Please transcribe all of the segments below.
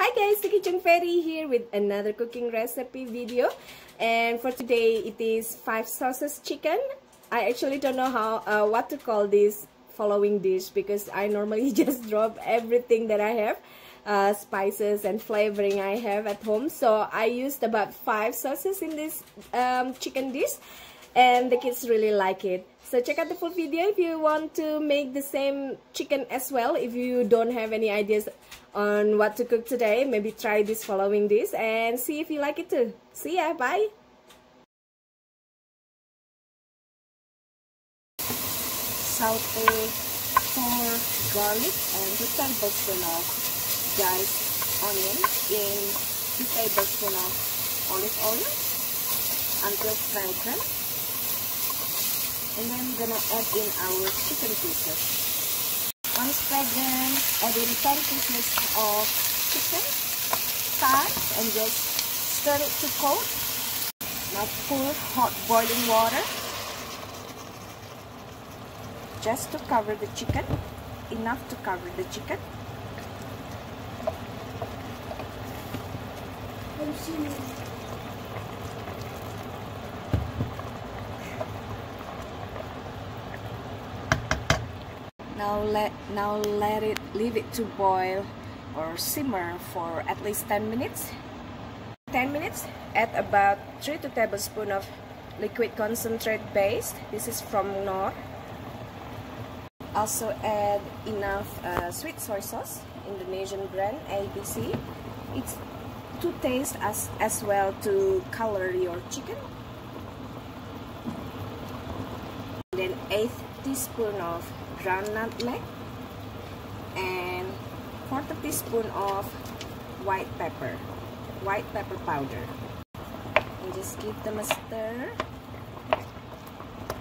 Hi guys, the Kitchen Fairy here with another cooking recipe video, and for today it is 5 sauces chicken. I actually don't know how what to call this following dish because I normally just drop everything that I have, spices and flavoring I have at home. So I used about 5 sauces in this chicken dish, and the kids really like it. So check out the full video if you want to make the same chicken as well. If you don't have any ideas on what to cook today, maybe try this following this and see if you like it too. See ya, bye! Saute 4 garlic and 2 tablespoons of diced onion in 2 tablespoons of olive oil until fragrant. And then we're gonna add in our chicken pieces. Once fragrant, add in 10 pieces of chicken thighs and just stir it to coat. Now pour hot boiling water just to cover the chicken, enough to cover the chicken. Leave it to boil or simmer for at least 10 minutes. 10 minutes, add about 3 tablespoons of liquid concentrate base. This is from Knorr. Also add enough sweet soy sauce, Indonesian brand ABC. It's to taste as well to color your chicken. Then 1/8 teaspoon of ground nutmeg and 1/4 teaspoon of white pepper powder, and just give them a stir.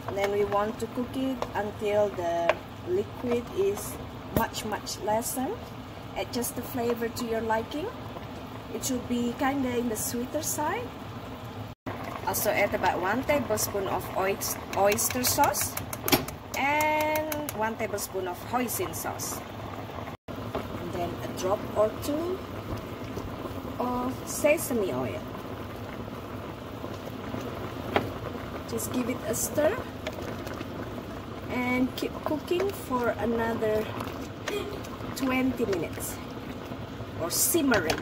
And then we want to cook it until the liquid is much lessened. Add just the flavor to your liking. It should be kinda in the sweeter side. Also add about 1 tablespoon of oyster sauce and 1 tablespoon of hoisin sauce, and then a drop or 2 of sesame oil. Just give it a stir and keep cooking for another 20 minutes or simmering.